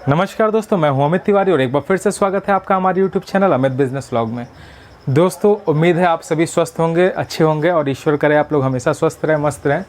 नमस्कार दोस्तों, मैं हूं अमित तिवारी और एक बार फिर से स्वागत है आपका हमारे YouTube channel Amit business vlog में। दोस्तों, उम्मीद है आप सभी स्वस्थ होंगे, अच्छे होंगे और ईश्वर करे आप लोग हमेशा स्वस्थ रहें, मस्त रहें।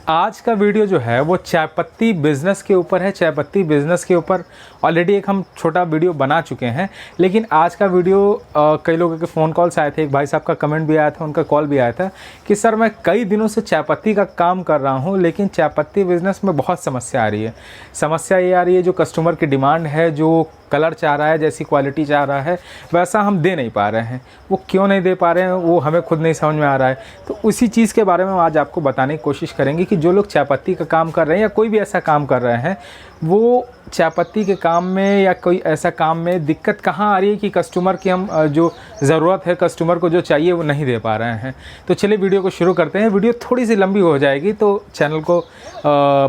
आज का वीडियो जो है वो चाय पत्ती बिज़नेस के ऊपर है। चाय पत्ती बिज़नेस के ऊपर ऑलरेडी एक हम छोटा वीडियो बना चुके हैं, लेकिन आज का वीडियो कई लोगों के फ़ोन कॉल्स आए थे। एक भाई साहब का कमेंट भी आया था, उनका कॉल भी आया था कि सर मैं कई दिनों से चाय पत्ती का काम कर रहा हूँ, लेकिन चाय पत्ती बिज़नेस में बहुत समस्या आ रही है। समस्या ये आ रही है, जो कस्टमर की डिमांड है, जो कलर चाह रहा है, जैसी क्वालिटी चाह रहा है, वैसा हम दे नहीं पा रहे हैं। वो क्यों नहीं दे पा रहे हैं, वो हमें खुद नहीं समझ में आ रहा है। तो उसी चीज़ के बारे में आज आपको बताने की कोशिश करेंगे कि जो लोग चाय पत्ती का काम कर रहे हैं या कोई भी ऐसा काम कर रहे हैं, वो चाय पत्ती के काम में या कोई ऐसा काम में दिक्कत कहाँ आ रही है कि कस्टमर की हम जो ज़रूरत है, कस्टमर को जो चाहिए वो नहीं दे पा रहे हैं। तो चलिए वीडियो को शुरू करते हैं। वीडियो थोड़ी सी लंबी हो जाएगी, तो चैनल को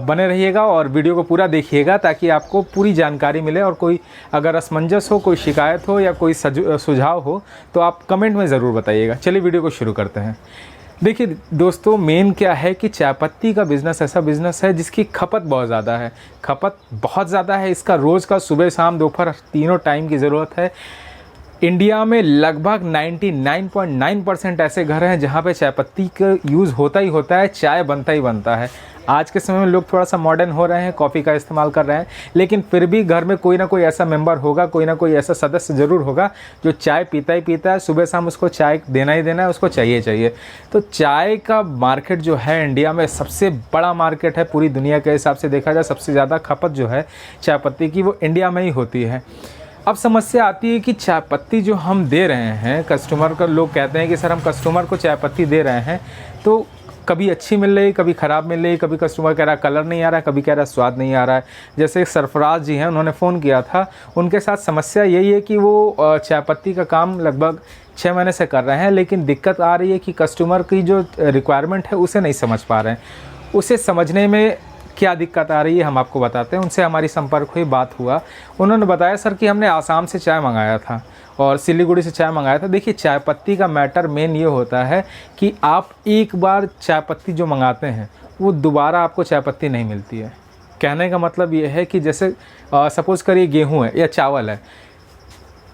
बने रहिएगा और वीडियो को पूरा देखिएगा ताकि आपको पूरी जानकारी मिले। और कोई अगर असमंजस हो, कोई शिकायत हो या कोई सुझाव हो तो आप कमेंट में ज़रूर बताइएगा। चलिए वीडियो को शुरू करते हैं। देखिए दोस्तों, मेन क्या है कि चाय पत्ती का बिज़नेस ऐसा बिज़नेस है जिसकी खपत बहुत ज़्यादा है। खपत बहुत ज़्यादा है, इसका रोज़ का सुबह शाम दोपहर तीनों टाइम की ज़रूरत है। इंडिया में लगभग 99.9% ऐसे घर हैं जहाँ पे चाय पत्ती का यूज़ होता ही होता है, चाय बनता ही बनता है। आज के समय में लोग थोड़ा सा मॉडर्न हो रहे हैं, कॉफ़ी का इस्तेमाल कर रहे हैं, लेकिन फिर भी घर में कोई ना कोई ऐसा मेंबर होगा, कोई ना कोई ऐसा सदस्य ज़रूर होगा जो चाय पीता ही पीता है। सुबह शाम उसको चाय देना ही देना है, उसको चाहिए चाहिए। तो चाय का मार्केट जो है इंडिया में सबसे बड़ा मार्केट है। पूरी दुनिया के हिसाब से देखा जाए सबसे ज़्यादा खपत जो है चाय पत्ती की वो इंडिया में ही होती है। अब समस्या आती है कि चाय पत्ती जो हम दे रहे हैं कस्टमर को, लोग कहते हैं कि सर हम कस्टमर को चाय पत्ती दे रहे हैं तो कभी अच्छी मिल रही, कभी ख़राब मिल रही, कभी कस्टमर कह रहा है कलर नहीं आ रहा है, कभी कह रहा है स्वाद नहीं आ रहा है। जैसे एक सरफराज जी हैं, उन्होंने फ़ोन किया था, उनके साथ समस्या यही है कि वो चाय पत्ती का काम लगभग 6 महीने से कर रहे हैं, लेकिन दिक्कत आ रही है कि कस्टमर की जो रिक्वायरमेंट है उसे नहीं समझ पा रहे हैं। उसे समझने में क्या दिक्कत आ रही है हम आपको बताते हैं। उनसे हमारी संपर्क हुई, बात हुआ। उन्होंने बताया सर कि हमने आसाम से चाय मंगाया था और सिलीगुड़ी से चाय मंगाया था। देखिए, चाय पत्ती का मैटर मेन ये होता है कि आप एक बार चाय पत्ती जो मंगाते हैं वो दोबारा आपको चाय पत्ती नहीं मिलती है। कहने का मतलब ये है कि जैसे सपोज़ करिए गेहूँ है या चावल है,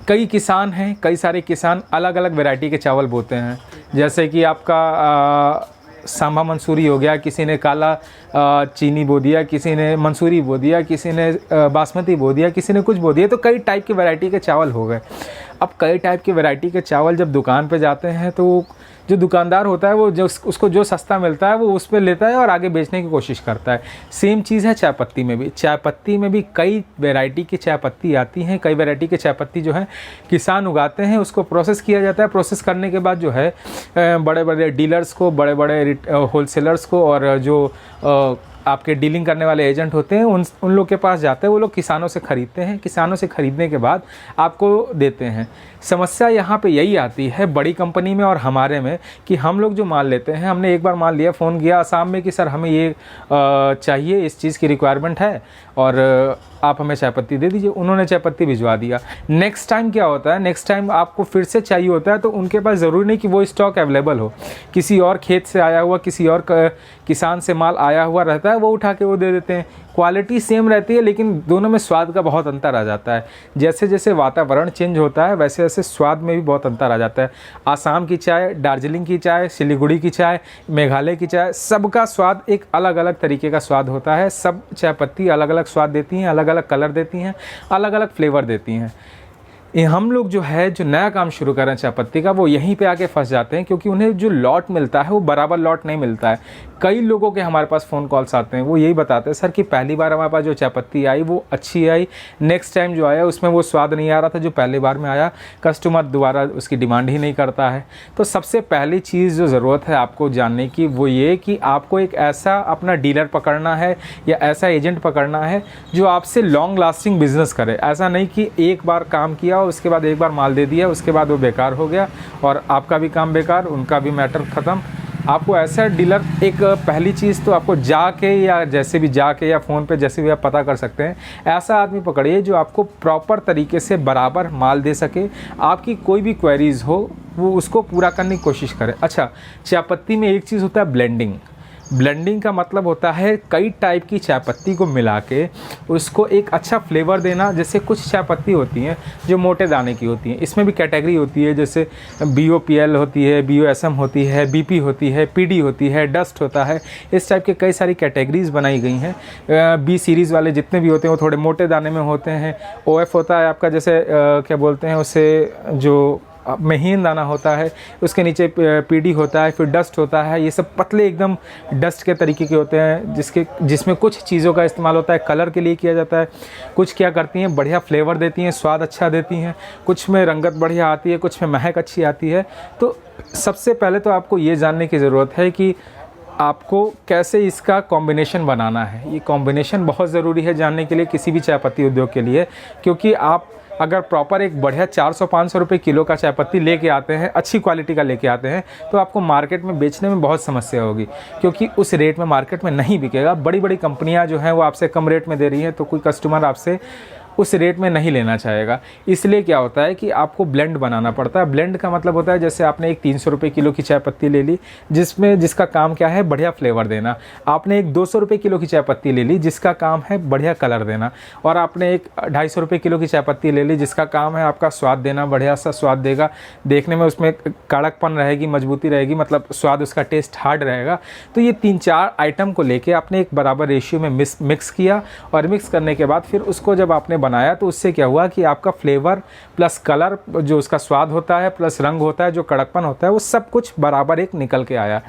कई किसान हैं, कई सारे किसान अलग अलग वैरायटी के चावल बोते हैं। जैसे कि आपका सांभा मंसूरी हो गया, किसी ने काला चीनी बो दिया, किसी ने मंसूरी बो दिया, किसी ने बासमती बो दिया, किसी ने कुछ बो दिया। तो कई टाइप की वैरायटी के चावल हो गए। अब कई टाइप की वैरायटी के चावल जब दुकान पे जाते हैं तो जो दुकानदार होता है वो जो उसको जो सस्ता मिलता है वो उस पर लेता है और आगे बेचने की कोशिश करता है। सेम चीज़ है चाय पत्ती में भी। चाय पत्ती में भी कई वैरायटी की चाय पत्ती आती हैं। कई वैरायटी के चाय पत्ती जो है किसान उगाते हैं, उसको प्रोसेस किया जाता है। प्रोसेस करने के बाद जो है बड़े बड़े डीलर्स को, बड़े बड़े होलसेलर्स को और जो आपके डीलिंग करने वाले एजेंट होते हैं उन लोग के पास जाते हैं। वो लोग किसानों से ख़रीदते हैं, किसानों से ख़रीदने के बाद आपको देते हैं। समस्या यहाँ पे यही आती है बड़ी कंपनी में और हमारे में कि हम लोग जो माल लेते हैं, हमने एक बार माल लिया, फ़ोन किया आसाम में कि सर हमें ये चाहिए, इस चीज़ की रिक्वायरमेंट है और आप हमें चाय पत्ती दे दीजिए। उन्होंने चाय पत्ती भिजवा दिया। नेक्स्ट टाइम क्या होता है, नेक्स्ट टाइम आपको फिर से चाहिए होता है तो उनके पास ज़रूरी नहीं कि वो स्टॉक अवेलेबल हो। किसी और खेत से आया हुआ, किसी और किसान से माल आया हुआ रहता है, वो उठा के वो दे देते हैं। क्वालिटी सेम रहती है लेकिन दोनों में स्वाद का बहुत अंतर आ जाता है। जैसे जैसे वातावरण चेंज होता है वैसे वैसे स्वाद में भी बहुत अंतर आ जाता है। आसाम की चाय, दार्जिलिंग की चाय, सिलीगुड़ी की चाय, मेघालय की चाय, सबका स्वाद एक अलग अलग तरीके का स्वाद होता है। सब चाय पत्ती अलग अलग स्वाद देती हैं, अलग अलग कलर देती हैं, अलग अलग फ्लेवर देती हैं। हम लोग जो है जो नया काम शुरू कर रहे हैं चाय पत्ती का, वो यहीं पे आके फंस जाते हैं क्योंकि उन्हें जो लॉट मिलता है वो बराबर लॉट नहीं मिलता है। कई लोगों के हमारे पास फ़ोन कॉल्स आते हैं, वो यही बताते हैं सर कि पहली बार हमारे पास जो चाय पत्ती आई वो अच्छी आई, नेक्स्ट टाइम जो आया उसमें वो स्वाद नहीं आ रहा था जो पहली बार में आया। कस्टमर दोबारा उसकी डिमांड ही नहीं करता है। तो सबसे पहली चीज़ जो ज़रूरत है आपको जानने की वो ये कि आपको एक ऐसा अपना डीलर पकड़ना है या ऐसा एजेंट पकड़ना है जो आपसे लॉन्ग लास्टिंग बिजनेस करे। ऐसा नहीं कि एक बार काम किया और उसके बाद एक बार माल दे दिया, उसके बाद वो बेकार हो गया और आपका भी काम बेकार, उनका भी मैटर ख़त्म। आपको ऐसा डीलर, एक पहली चीज़ तो आपको जाके या जैसे भी जाके या फ़ोन पे जैसे भी आप पता कर सकते हैं, ऐसा आदमी पकड़िए जो आपको प्रॉपर तरीके से बराबर माल दे सके। आपकी कोई भी क्वेरीज़ हो वो उसको पूरा करने की कोशिश करें। अच्छा, चाय पत्ती में एक चीज़ होता है ब्लेंडिंग। ब्लेंडिंग का मतलब होता है कई टाइप की चाय पत्ती को मिला के उसको एक अच्छा फ्लेवर देना। जैसे कुछ चाय पत्ती होती हैं जो मोटे दाने की होती हैं, इसमें भी कैटेगरी होती है, जैसे BOPL होती है, BOSM होती है, BP होती है, PD होती है, डस्ट होता है। इस टाइप के कई सारी कैटेगरीज बनाई गई हैं। B सीरीज़ वाले जितने भी होते हैं वो थोड़े मोटे दाने में होते हैं। OF होता है आपका, जैसे क्या बोलते हैं उसे, जो महीन दाना होता है, उसके नीचे PD होता है, फिर डस्ट होता है। ये सब पतले एकदम डस्ट के तरीके के होते हैं, जिसमें कुछ चीज़ों का इस्तेमाल होता है, कलर के लिए किया जाता है। कुछ क्या करती हैं, बढ़िया फ्लेवर देती हैं, स्वाद अच्छा देती हैं। कुछ में रंगत बढ़िया आती है, कुछ में महक अच्छी आती है। तो सबसे पहले तो आपको ये जानने की ज़रूरत है कि आपको कैसे इसका कॉम्बिनेशन बनाना है। ये कॉम्बिनेशन बहुत ज़रूरी है जानने के लिए किसी भी चाय पत्ती उद्योग के लिए, क्योंकि आप अगर प्रॉपर एक बढ़िया 400-500 रुपये किलो का चाय पत्ती लेके आते हैं, अच्छी क्वालिटी का लेके आते हैं, तो आपको मार्केट में बेचने में बहुत समस्या होगी, क्योंकि उस रेट में मार्केट में नहीं बिकेगा। बड़ी बड़ी कंपनियां जो हैं वो आपसे कम रेट में दे रही हैं, तो कोई कस्टमर आपसे उस रेट में नहीं लेना चाहेगा। इसलिए क्या होता है कि आपको ब्लेंड बनाना पड़ता है। ब्लेंड का मतलब होता है जैसे आपने एक 300 रुपये किलो की चाय पत्ती ले ली, जिसका काम क्या है, बढ़िया फ्लेवर देना। आपने एक 200 रुपये किलो की चाय पत्ती ले ली, जिसका काम है बढ़िया कलर देना। और आपने एक 250 रुपये किलो की चाय पत्ती ले ली, जिसका काम है आपका स्वाद देना, बढ़िया सा स्वाद देगा, देखने में उसमें कड़कपन रहेगी, मजबूती रहेगी, मतलब स्वाद उसका टेस्ट हार्ड रहेगा। तो ये 3-4 आइटम को लेके आपने एक बराबर रेशियो में मिक्स किया, और मिक्स करने के बाद फिर उसको जब आपने बनाया तो उससे क्या हुआ कि आपका फ्लेवर प्लस कलर, जो उसका स्वाद होता है, प्लस रंग होता है, जो कड़कपन होता है, वो सब कुछ बराबर एक निकल के आया।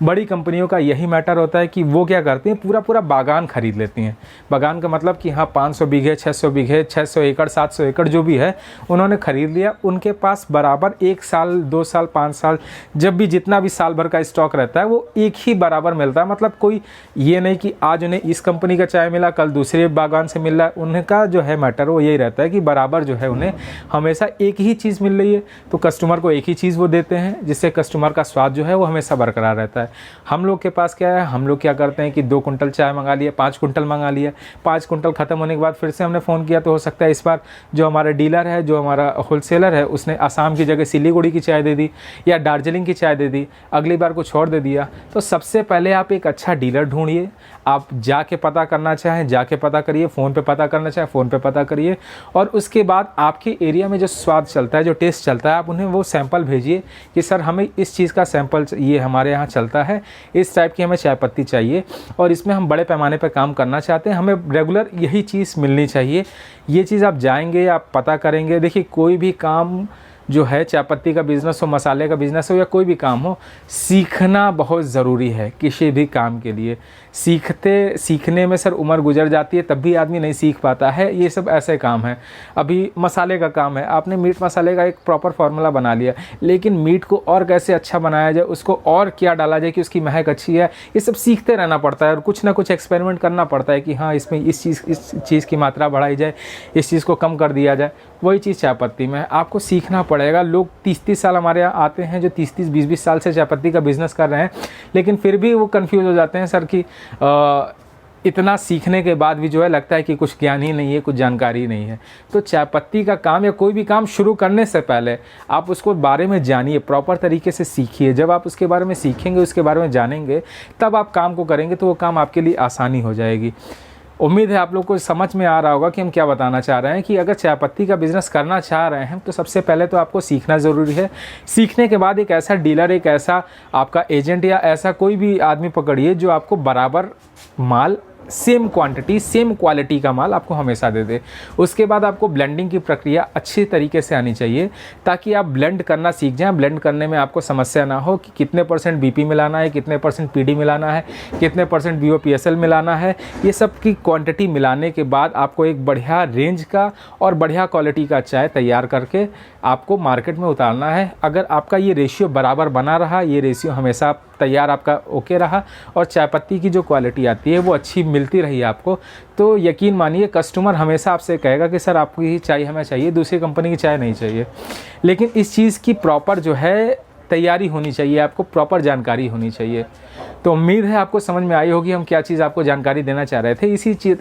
बड़ी कंपनियों का यही मैटर होता है कि वो क्या करती हैं, पूरा बागान खरीद लेती हैं। बागान का मतलब कि हाँ 500 बीघे, 600 बीघे, 600 एकड़, 700 एकड़ जो भी है उन्होंने खरीद लिया। उनके पास बराबर 1 साल, 2 साल, 5 साल, जब भी जितना भी साल भर का स्टॉक रहता है वो एक ही बराबर मिलता है। मतलब कोई ये नहीं कि आज उन्हें इस कंपनी का चाय मिला, कल दूसरे बागान से मिल रहा है। उनका जो है मैटर वो यही रहता है कि बराबर जो है उन्हें हमेशा एक ही चीज़ मिल रही है, तो कस्टमर को एक ही चीज़ वो देते हैं, जिससे कस्टमर का स्वाद जो है वो हमेशा बरकरार रहता है। हम लोग के पास क्या है, हम लोग क्या करते हैं कि 2 कुंटल चाय मंगा लिया, 5 कुंटल मंगा लिया, 5 कुंटल ख़त्म होने के बाद फिर से हमने फ़ोन किया, तो हो सकता है इस बार जो हमारा डीलर है, जो हमारा होलसेलर है, उसने आसाम की जगह सिलीगुड़ी की चाय दे दी या दार्जिलिंग की चाय दे दी, अगली बार कुछ और दे दिया। तो सबसे पहले आप एक अच्छा डीलर ढूंढिए। आप जाके पता करना चाहें, जाके पता करिए, फ़ोन पे पता करना चाहें, फ़ोन पे पता करिए। और उसके बाद आपके एरिया में जो स्वाद चलता है, जो टेस्ट चलता है, आप उन्हें वो सैंपल भेजिए कि सर हमें इस चीज़ का सैंपल ये हमारे यहाँ चलता है, इस टाइप की हमें चाय पत्ती चाहिए और इसमें हम बड़े पैमाने पर काम करना चाहते हैं, हमें रेगुलर यही चीज़ मिलनी चाहिए। ये चीज़ आप जाएंगे, आप पता करेंगे। देखिए कोई भी काम जो है, चाय पत्ती का बिज़नेस हो, मसाले का बिज़नेस हो या कोई भी काम हो, सीखना बहुत ज़रूरी है किसी भी काम के लिए। सीखने में सर उम्र गुजर जाती है, तब भी आदमी नहीं सीख पाता है। ये सब ऐसे काम है। अभी मसाले का काम है, आपने मीट मसाले का एक प्रॉपर फार्मूला बना लिया, लेकिन मीट को और कैसे अच्छा बनाया जाए, उसको और क्या डाला जाए कि उसकी महक अच्छी है, ये सब सीखते रहना पड़ता है और कुछ ना कुछ एक्सपेरिमेंट करना पड़ता है कि हाँ इसमें इस चीज़ की मात्रा बढ़ाई जाए, इस चीज़ को कम कर दिया जाए। वही चीज़ चाय पत्ती में आपको सीखना पड़ेगा। लोग 30-30 साल हमारे यहाँ आते हैं जो 30-30, 20-20 साल से चाय पत्ती का बिज़नेस कर रहे हैं, लेकिन फिर भी वो कंफ्यूज हो जाते हैं सर कि इतना सीखने के बाद भी जो है लगता है कि कुछ ज्ञान ही नहीं है, कुछ जानकारी नहीं है। तो चाय पत्ती का काम या कोई भी काम शुरू करने से पहले आप उसको बारे में जानिए, प्रॉपर तरीके से सीखिए। जब आप उसके बारे में सीखेंगे, उसके बारे में जानेंगे, तब आप काम को करेंगे तो वो काम आपके लिए आसानी हो जाएगी। उम्मीद है आप लोग को समझ में आ रहा होगा कि हम क्या बताना चाह रहे हैं कि अगर चाय पत्ती का बिज़नेस करना चाह रहे हैं तो सबसे पहले तो आपको सीखना ज़रूरी है। सीखने के बाद एक ऐसा डीलर, एक ऐसा आपका एजेंट या ऐसा कोई भी आदमी पकड़िए जो आपको बराबर माल, सेम क्वांटिटी, सेम क्वालिटी का माल आपको हमेशा दे दे। उसके बाद आपको ब्लेंडिंग की प्रक्रिया अच्छी तरीके से आनी चाहिए ताकि आप ब्लेंड करना सीख जाएं। ब्लेंड करने में आपको समस्या ना हो कि कितने % BP मिलाना है, कितने % PD मिलाना है, कितने % BOPSL मिलाना है। ये सब की क्वांटिटी मिलाने के बाद आपको एक बढ़िया रेंज का और बढ़िया क्वालिटी का चाय तैयार करके आपको मार्केट में उतारना है। अगर आपका ये रेशियो बराबर बना रहा, ये रेशियो हमेशा तैयार आपका ओके रहा और चाय पत्ती की जो क्वालिटी आती है वो अच्छी मिलती रही आपको, तो यकीन मानिए कस्टमर हमेशा आपसे कहेगा कि सर आपकी ही चाय हमें चाहिए, दूसरी कंपनी की चाय नहीं चाहिए। लेकिन इस चीज़ की प्रॉपर जो है तैयारी होनी चाहिए, आपको प्रॉपर जानकारी होनी चाहिए। तो उम्मीद है आपको समझ में आई होगी हम क्या चीज़ आपको जानकारी देना चाह रहे थे।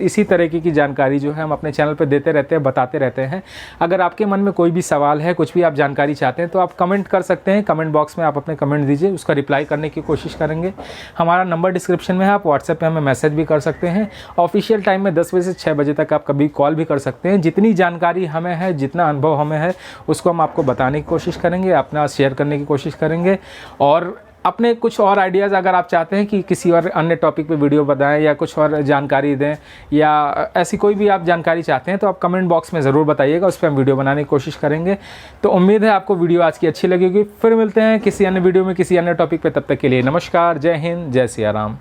इसी तरीके की जानकारी जो है हम अपने चैनल पर देते रहते हैं, बताते रहते हैं। अगर आपके मन में कोई भी सवाल है, कुछ भी आप जानकारी चाहते हैं तो आप कमेंट कर सकते हैं। कमेंट बॉक्स में आप अपने कमेंट दीजिए, उसका रिप्लाई करने की कोशिश करेंगे। हमारा नंबर डिस्क्रिप्शन में है, आप व्हाट्सएप पे हमें मैसेज भी कर सकते हैं। ऑफिशियल टाइम में 10 बजे से 6 बजे तक आप कभी कॉल भी कर सकते हैं। जितनी जानकारी हमें है, जितना अनुभव हमें है, उसको हम आपको बताने की कोशिश करेंगे, अपना शेयर करने की कोशिश करेंगे। और अपने कुछ और आइडियाज़ अगर आप चाहते हैं कि किसी और अन्य टॉपिक पे वीडियो बताएं या कुछ और जानकारी दें या ऐसी कोई भी आप जानकारी चाहते हैं तो आप कमेंट बॉक्स में ज़रूर बताइएगा, उस पर हम वीडियो बनाने की कोशिश करेंगे। तो उम्मीद है आपको वीडियो आज की अच्छी लगेगी। फिर मिलते हैं किसी अन्य वीडियो में किसी अन्य टॉपिक पे, तब तक के लिए नमस्कार, जय हिंद, जय सिया राम।